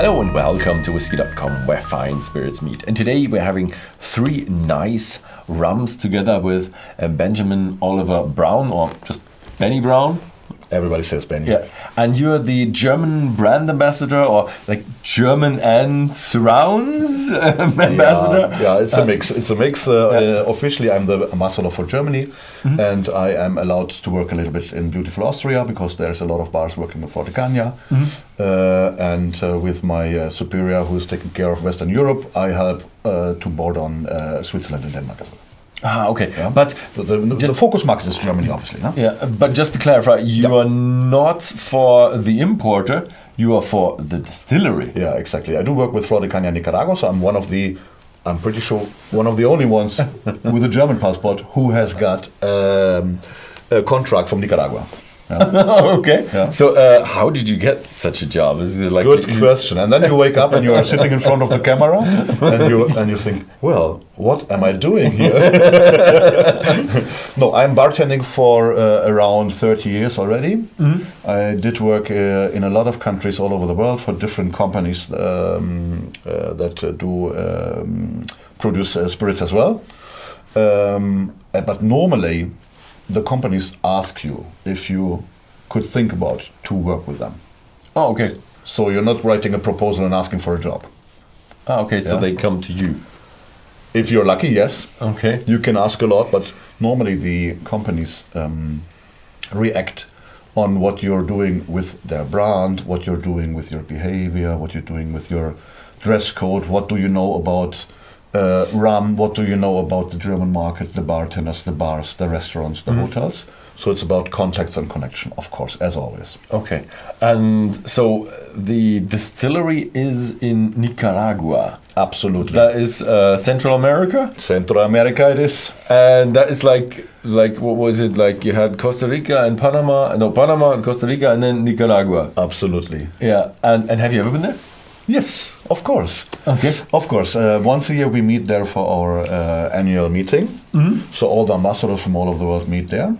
Hello and welcome to Whisky.com, where fine spirits meet. And today we're having three nice rums together with Benjamin Oliver Brown, or just Benny Brown. Everybody says Benny. Yeah, and you're the German brand ambassador, or like German and surrounds ambassador. Yeah, it's a mix. It's a mix. Officially, I'm the ambassador for Germany, and I am allowed to work a little bit in beautiful Austria because there's a lot of bars working with Flor de Caña. And with my superior, who is taking care of Western Europe, I help to board on Switzerland and Denmark as well. Ah, okay. Yeah. But the focus market is Germany, obviously. No? Yeah, but just to clarify, you are not for the importer, you are for the distillery. Yeah, exactly. I do work with Flor de Caña Nicaragua, so I'm pretty sure one of the only ones with a German passport who has got a contract from Nicaragua. Yeah. Okay. Yeah. So how did you get such a job? Is it like good question? And then you wake up and you are sitting in front of the camera and you think, well, what am I doing here? No, I'm bartending for around 30 years already. I did work in a lot of countries all over the world for different companies that do produce spirits as well. But normally, the companies ask you if you could think about to work with them. Oh, okay. So you're not writing a proposal and asking for a job. Oh, okay, so Yeah. they come to you. If you're lucky, yes. Okay. You can ask a lot, but normally the companies react on what you're doing with their brand, what you're doing with your behavior, what you're doing with your dress code, what do you know about rum, what do you know about the German market, the bartenders, the bars, the restaurants, the hotels. So it's about contacts and connection, of course, as always. Okay. And so the distillery is in Nicaragua. Absolutely. That is Central America? Central America it is. And that is like what was it? Like you had Costa Rica and Panama, no, Panama and Costa Rica and then Nicaragua. Absolutely. Yeah. And have you ever been there? Yes, of course. Okay. Of course. Once a year we meet there for our annual meeting. So all the ambassadors from all over the world meet there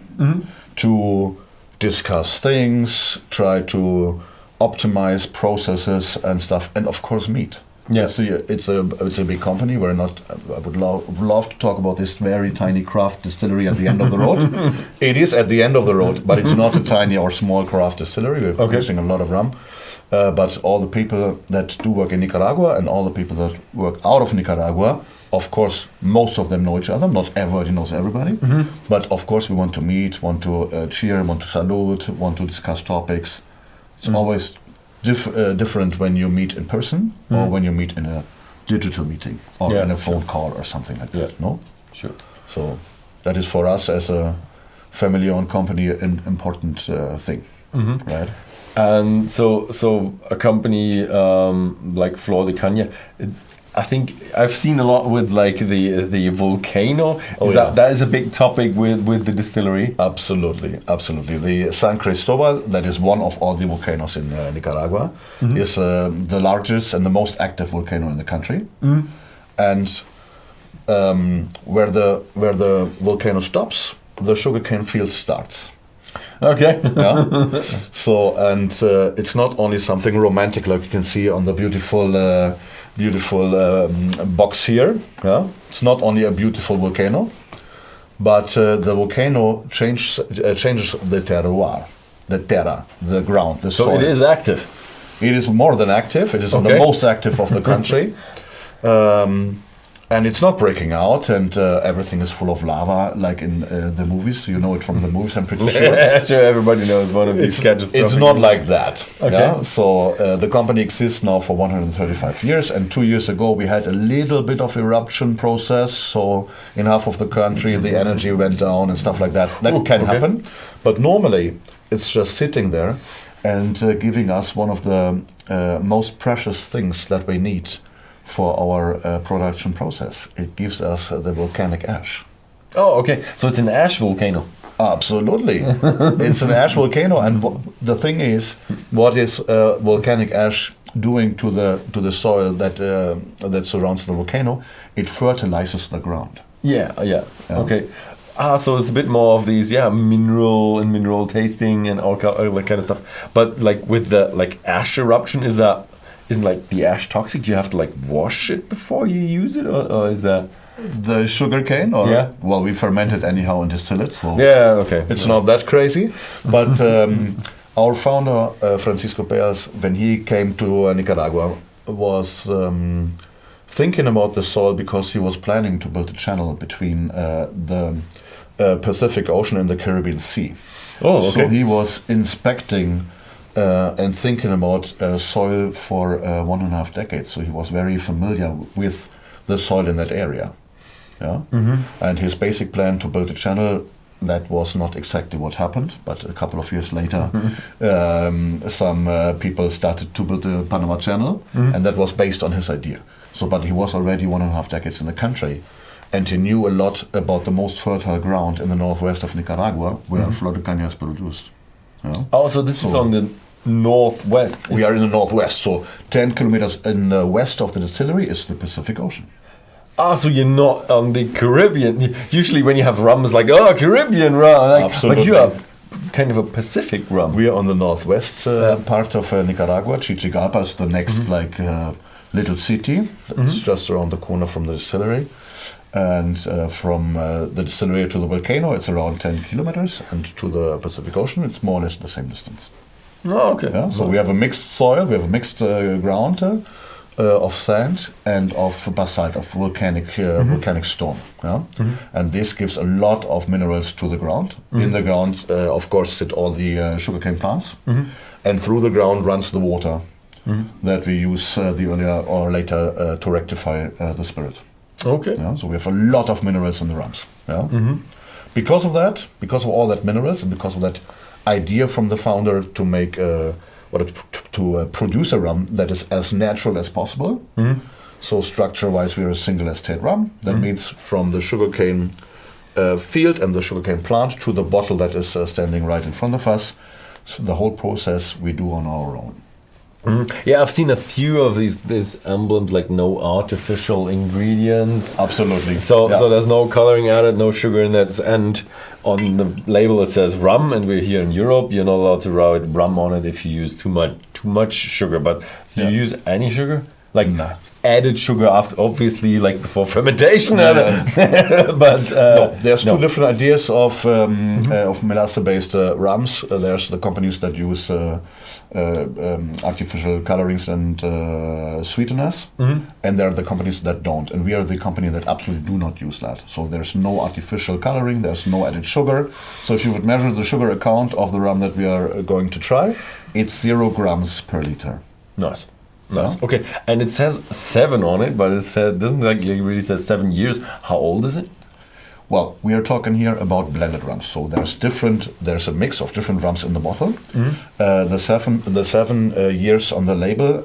to discuss things, try to optimize processes and stuff, and of course meet. Yeah. It's a big company. We're not. I would love to talk about this very tiny craft distillery at the end of the road. It is at the end of the road, but it's not a tiny or small craft distillery. We're producing a lot of rum. But all the people that do work in Nicaragua and all the people that work out of Nicaragua, of course, most of them know each other. Not everybody knows everybody. But of course, we want to meet, want to cheer, want to salute, want to discuss topics. It's always different when you meet in person or when you meet in a digital meeting or in a phone call or something like that. No? Sure. So that is for us as a family-owned company an important thing, right? And so a company like Flor de Caña, I think I've seen a lot with like the volcano. That is a big topic with the distillery? Absolutely. The San Cristobal, that is one of all the volcanoes in Nicaragua, is the largest and the most active volcano in the country. And where the volcano stops, the sugarcane field starts. Okay. Yeah. So it's not only something romantic like you can see on the beautiful box here. Yeah. It's not only a beautiful volcano, but the volcano changes the terroir, the terra, the ground, the soil. So it is active. It is more than active. It is the most active of the country. And it's not breaking out, and everything is full of lava, like in the movies. You know it from the movies, I'm pretty sure. Sure, everybody knows one of these sketches. It's not like that. Okay. Yeah? So the company exists now for 135 years, and 2 years ago we had a little bit of eruption process. So in half of the country, the energy went down and stuff like that. That can happen, but normally it's just sitting there and giving us one of the most precious things that we need for our production process. It gives us the volcanic ash. Oh, okay. So it's an ash volcano. Absolutely. It's an ash volcano, and the thing is, what is volcanic ash doing to the soil that surrounds the volcano? It fertilizes the ground. Yeah. Okay. So it's a bit more of these, mineral tasting and all that kind of stuff. But like with the ash eruption, is that isn't like the ash toxic? Do you have to like wash it before you use it, or is that the sugarcane? Or yeah? Well, we ferment it anyhow and distill it, so yeah, okay, it's not that crazy. But our founder Francisco Peas, when he came to Nicaragua, was thinking about the soil because he was planning to build a channel between the Pacific Ocean and the Caribbean Sea. Oh, okay. So he was inspecting and thinking about soil for 1.5 decades. So he was very familiar with the soil in that area. Yeah. And his basic plan to build a channel, that was not exactly what happened, but a couple of years later, some people started to build the Panama Channel, and that was based on his idea. So, but he was already 1.5 decades in the country, and he knew a lot about the most fertile ground in the northwest of Nicaragua, where Flor de Caña is produced. Yeah? Oh, so this is on the northwest. We are in the northwest, so 10 kilometers in the west of the distillery is the Pacific Ocean. Ah, so you're not on the Caribbean. Usually when you have rum, it's like, oh, Caribbean rum. Like, Absolutely. But you are kind of a Pacific rum. We are on the northwest part of Nicaragua. Chichigalpa is the next little city. It's just around the corner from the distillery. And from the distillery to the volcano, it's around 10 kilometers. And to the Pacific Ocean, it's more or less the same distance. Oh, okay. Yeah? So we have a mixed soil, we have a mixed ground of sand and of basalt, of volcanic stone. Yeah? And this gives a lot of minerals to the ground. In the ground, of course, sit all the sugarcane plants. And through the ground runs the water that we use the earlier or later to rectify the spirit. Okay. Yeah? So we have a lot of minerals in the rums. Yeah? Because of that, because of all that minerals, and because of that idea from the founder to make to produce a rum that is as natural as possible. So structure-wise, we are a single estate rum. That means from the sugarcane field and the sugarcane plant to the bottle that is standing right in front of us. So the whole process we do on our own. Yeah, I've seen a few of these emblems, like no artificial ingredients. Absolutely. So there's no coloring added, no sugar in it, and on the label it says rum. And we're here in Europe. You're not allowed to write rum on it if you use too much sugar. But so you use any sugar, like added sugar after, obviously, like before fermentation. But no, there's two different ideas of melasse-based rums. There's the companies that use artificial colorings and sweeteners, and there are the companies that don't. And we are the company that absolutely do not use that. So there's no artificial coloring, there's no added sugar. So if you would measure the sugar account of the rum that we are going to try, it's 0 grams per liter. Nice. Okay, and it says 7 on it, but it doesn't like it really says 7 years. How old is it? Well, we are talking here about blended rums. So there's a mix of different rums in the bottle. The seven years on the label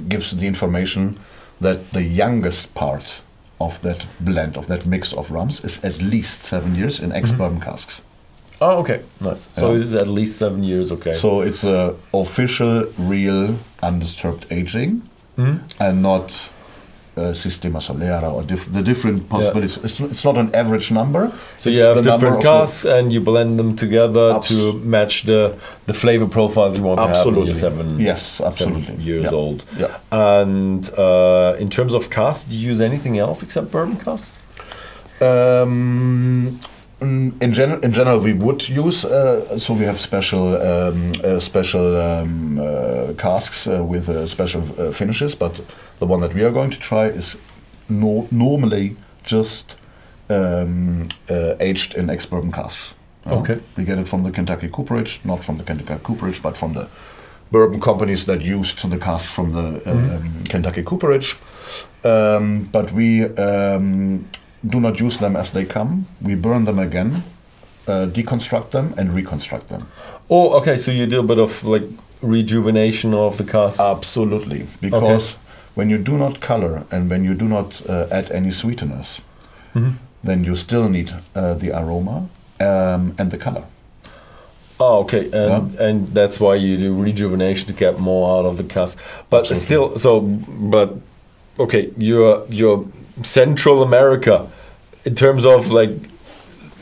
gives the information that the youngest part of that blend, of that mix of rums, is at least 7 years in ex-bourbon casks. Oh, okay, nice. So it is at least 7 years, okay. So it's a official, real, undisturbed aging, and not Sistema Solera or the different possibilities. It's not an average number. So you have different casks and you blend them together to match the flavor profile you want to have when you're 7 years old. Yeah. And in terms of casks, do you use anything else except bourbon casks? In general, we would use so we have special casks with special finishes. But the one that we are going to try is normally just aged in ex-bourbon casks. Okay, we get it from the Kentucky cooperage, not from the Kentucky cooperage, but from the bourbon companies that used the cask from the Kentucky cooperage. But we do not use them as they come. We burn them again, deconstruct them, and reconstruct them. Oh, okay. So you do a bit of like rejuvenation of the cask. Absolutely, because when you do not color and when you do not add any sweeteners, then you still need the aroma and the color. Oh, okay, and that's why you do rejuvenation to get more out of the cask. But Absolutely. Okay, you're Central America, in terms of like,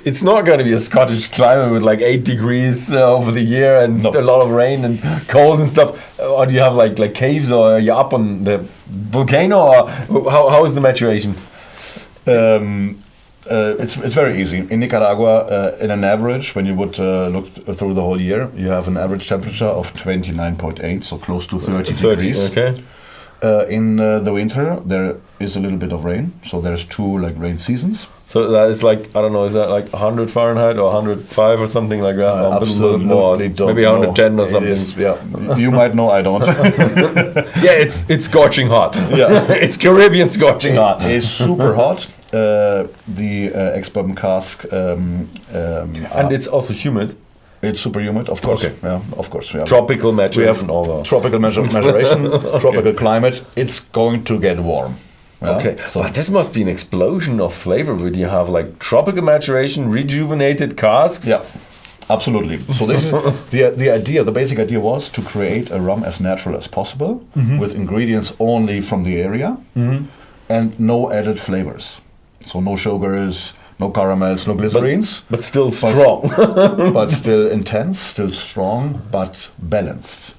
it's not going to be a Scottish climate with like 8 degrees over the year and a lot of rain and cold and stuff. Or do you have like caves, or are you up on the volcano, or how is the maturation? It's very easy. In Nicaragua, in an average, when you would look through the whole year, you have an average temperature of 29.8, so close to 30 degrees. Okay. In the winter, there is a little bit of rain, so there's 2 like rain seasons. So that is like, I don't know, is that like 100 Fahrenheit or 105 or something like that? Absolutely more, don't maybe 110 know. or something. Yeah, you might know, I don't. Yeah, it's scorching hot. Yeah, it's Caribbean scorching hot. It's super hot. The ex-bourbon cask, and it's also humid. It's super humid, of course. Okay. Yeah, of course. Yeah. Tropical maturation. We have tropical maturation, tropical climate. It's going to get warm. Yeah? Okay, So but this must be an explosion of flavor. Would you have like tropical maturation, rejuvenated casks? yeah, absolutely. So this is the idea. The basic idea was to create a rum as natural as possible, with ingredients only from the area, and no added flavors. So no sugars, no caramels, no glycerines. But still strong. But still intense, still strong, but balanced.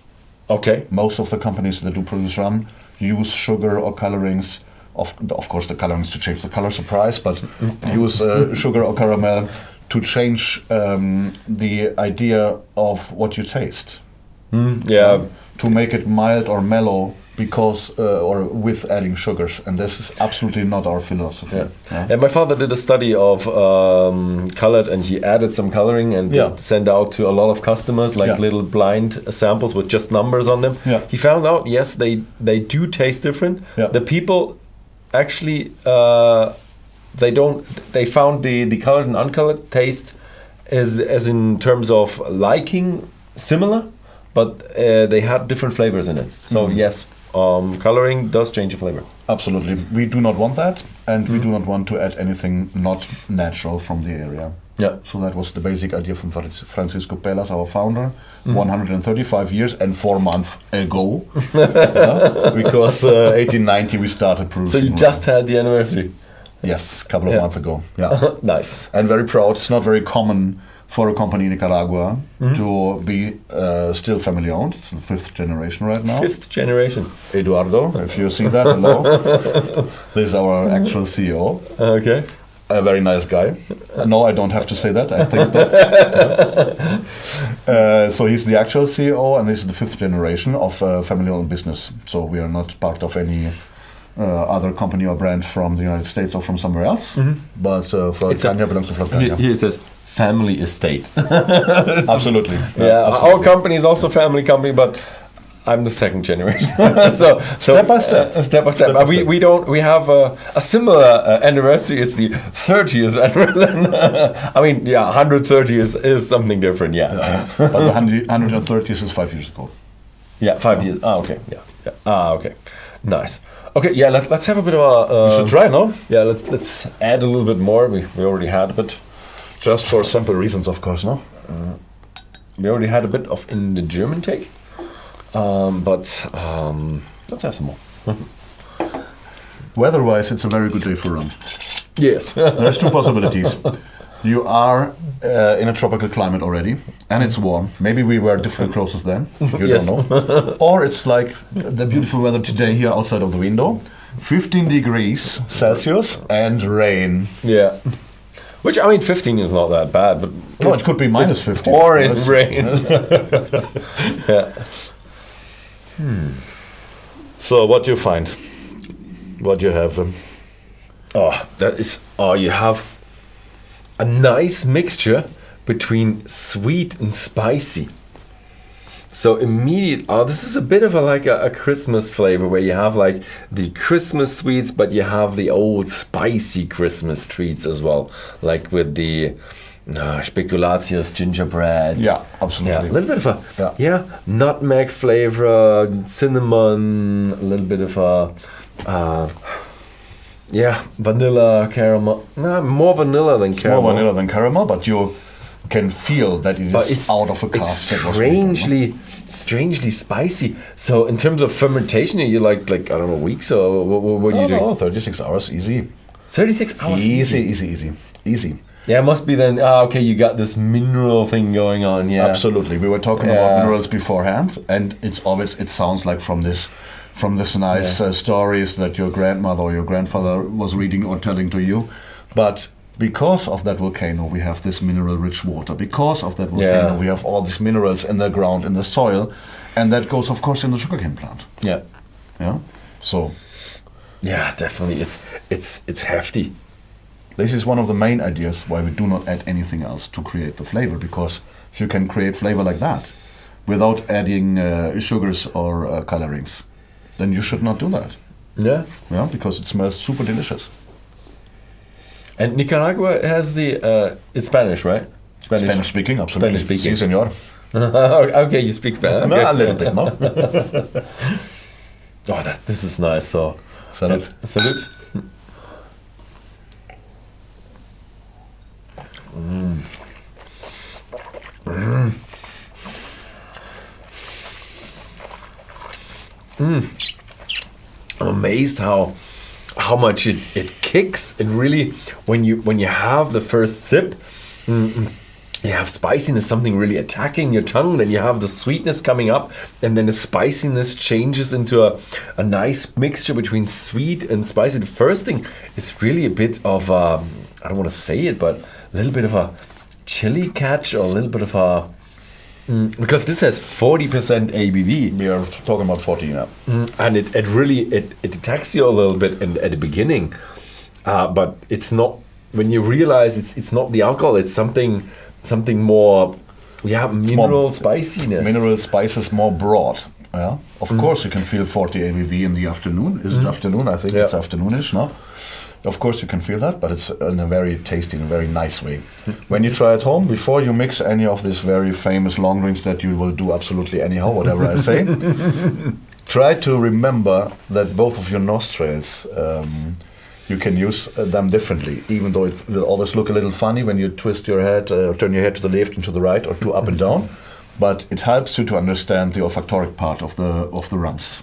Okay. Most of the companies that do produce rum use sugar or colorings. Of course, the colorings to change the color, surprise, but use sugar or caramel to change the idea of what you taste. Yeah. To make it mild or mellow because or with adding sugars, and this is absolutely not our philosophy. Yeah. And my father did a study of colored, and he added some coloring and sent out to a lot of customers, like little blind samples with just numbers on them. Yeah. He found out, yes, they do taste different. Yeah. The people actually they found the colored and uncolored taste as in terms of liking similar, but they had different flavors in it. So yes, coloring does change the flavor. Absolutely. We do not want that, and we do not want to add anything not natural from the area. Yeah. So that was the basic idea from Francisco Pelas, our founder, 135 years and 4 months ago. Because 1890 we started producing. So you just had the anniversary? Yes, a couple of months ago. Yeah. Nice. And very proud. It's not very common for a company in Nicaragua to be still family owned. It's the 5th generation right now. 5th generation. Eduardo, if you see that, hello. This is our actual CEO. Okay. A very nice guy. No, I don't have to say that. I think that. So he's the actual CEO, and this is the 5th generation of family-owned business. So we are not part of any other company or brand from the United States or from somewhere else. But Flor de Caña belongs to Flor de Caña. Here it says family estate. Absolutely. Yeah, absolutely. our company is also a family company, but I'm the 2nd generation. so step by step. Step by step. We have a similar anniversary. It's the 30th anniversary. I mean, 130 is something different. Yeah. But the 130th is 5 years ago. Yeah, 5 years. Okay. Yeah. Okay. Nice. Okay. Yeah. Let's have a bit of a. You should try, no? Yeah. Let's add a little bit more. We already had a bit. Just for simple reasons, of course, no? We already had a bit of in the German take. But let's have some more. Weather-wise, it's a very good day for rum. Yes. There's 2 possibilities. You are in a tropical climate already, and it's warm. Maybe we wear different clothes then. You Yes. don't know. Or it's like the beautiful weather today here outside of the window. 15 degrees Celsius and rain. Yeah. Which, I mean, 15 is not that bad, but No, it could be minus 15. or in rain. Yeah. So what do you find? What do you have? You have a nice mixture between sweet and spicy. So this is a bit of a Christmas flavor where you have like the Christmas sweets, but you have the old spicy Christmas treats as well, like with the Spekulatius gingerbread. Yeah, absolutely. Yeah, a little bit of a nutmeg flavor, cinnamon, a little bit of a vanilla caramel. More vanilla than caramel. More vanilla than caramel, but you can feel that it's out of a cask. It's strangely spicy. So in terms of fermentation, are you like I don't know, weeks, or what are you doing? No, 36 hours, easy. 36 hours. Easy. Yeah, it must be then. Okay, you got this mineral thing going on. Yeah, absolutely. We were talking about minerals beforehand, and it sounds like from this nice stories that your grandmother or your grandfather was reading or telling to you, but because of that volcano, we have this mineral-rich water. Because of that volcano, we have all these minerals in the ground, in the soil, and that goes, of course, in the sugarcane plant. Yeah. So. Yeah, definitely. It's hefty. This is one of the main ideas why we do not add anything else to create the flavor, because if you can create flavor like that without adding sugars or colorings, then you should not do that. Yeah. Yeah, because it smells super delicious. And Nicaragua has it's Spanish, right? Spanish speaking, absolutely. Spanish speaking. Sí, señor. Okay, you speak Spanish. Okay. No, a little bit, no? This is nice. So, salud. Salud. I'm amazed how much it kicks. And really, when you have the first sip, you have spiciness, something really attacking your tongue. Then you have the sweetness coming up, and then the spiciness changes into a nice mixture between sweet and spicy. The first thing is really a bit of I don't want to say it, but a little bit of a chili catch, or a little bit of a because this has 40% ABV. We are talking about 40 now. And it really attacks you a little bit at the beginning, but it's not. When you realize it's not the alcohol, it's something more. Mineral spiciness. Mineral spices more broad. Yeah. Of course, you can feel 40 ABV in the afternoon. Is it afternoon? I think it's afternoonish, no? Of course, you can feel that, but it's in a very tasty and very nice way. When you try at home, before you mix any of these very famous long drinks that you will do absolutely anyhow, whatever I say, try to remember that both of your nostrils, you can use them differently, even though it will always look a little funny when you twist your head, turn your head to the left and to the right, or to up and down. But it helps you to understand the olfactoric part of the rums,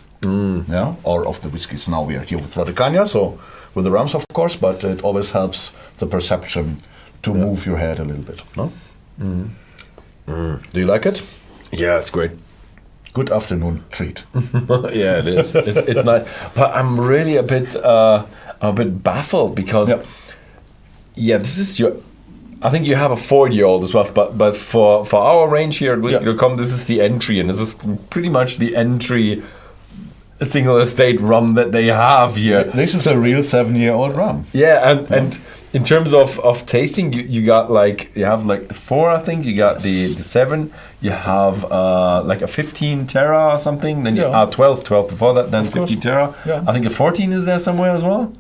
or of the whiskeys. Now we are here with Flor de Caña, so with the rums, of course, but it always helps the perception to move your head a little bit. No? Do you like it? Yeah, it's great. Good afternoon treat. Yeah, it is. It's nice, but I'm really a bit baffled because, this is your. I think you have a 4-year-old as well, but for our range here at Whisky.com, this is the entry, and this is pretty much the entry single estate rum that they have here. This is a real 7-year-old rum. Yeah, and in terms of tasting, you got you have the 4, I think. You got the 7. You have like a 15 Terra or something. Then you 12 before that. Then 15 Terra. Yeah. I think a 14 is there somewhere as well.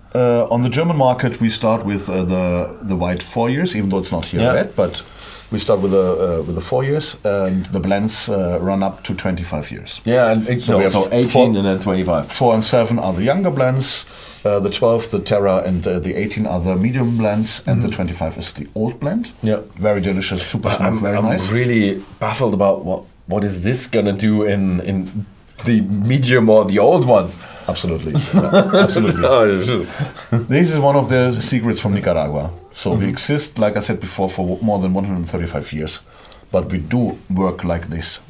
On the German market, we start with the white 4 years, even though it's not here yet. But we start with the 4 years, and the blends run up to 25 years. Yeah, and so we have 18 and then 25. 4 and 7 are the younger blends. The 12, the Terra, and the 18 are the medium blends, and the 25 is the old blend. Yeah, very delicious, super smooth, very nice. I'm really baffled about what is this gonna do in the medium or the old ones. Absolutely, absolutely. This is one of the secrets from Nicaragua. So we exist, like I said before, for more than 135 years, but we do work like this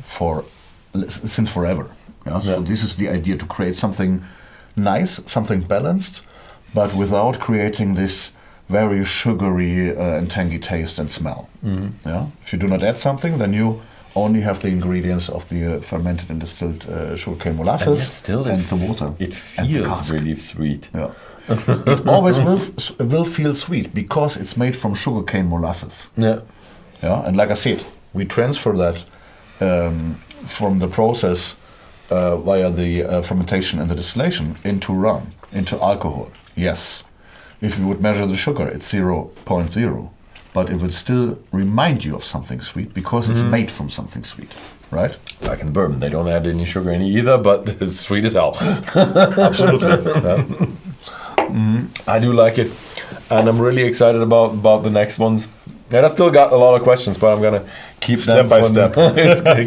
since forever. Yeah? So this is the idea, to create something nice, something balanced, but without creating this very sugary and tangy taste and smell. Yeah? If you do not add something, then you only have the ingredients of the fermented and distilled sugarcane molasses and the water. It feels really sweet. Yeah. It always will feel sweet because it's made from sugarcane molasses. Yeah. Yeah. And like I said, we transfer that from the process via the fermentation and the distillation into rum, into alcohol. Yes. If you would measure the sugar, it's 0.0. But it would still remind you of something sweet because it's made from something sweet, right? Like in bourbon, they don't add any sugar in either, but it's sweet as hell. Absolutely. Yeah. I do like it, and I'm really excited about the next ones. And I still got a lot of questions, but I'm gonna keep them Step by step.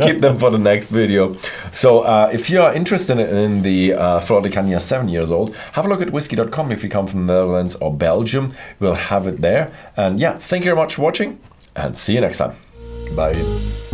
keep them for the next video. So if you are interested in the Flor de Caña 7 years old, have a look at Whisky.com. If you come from the Netherlands or Belgium, we'll have it there. And yeah, thank you very much for watching, and see you next time. Bye.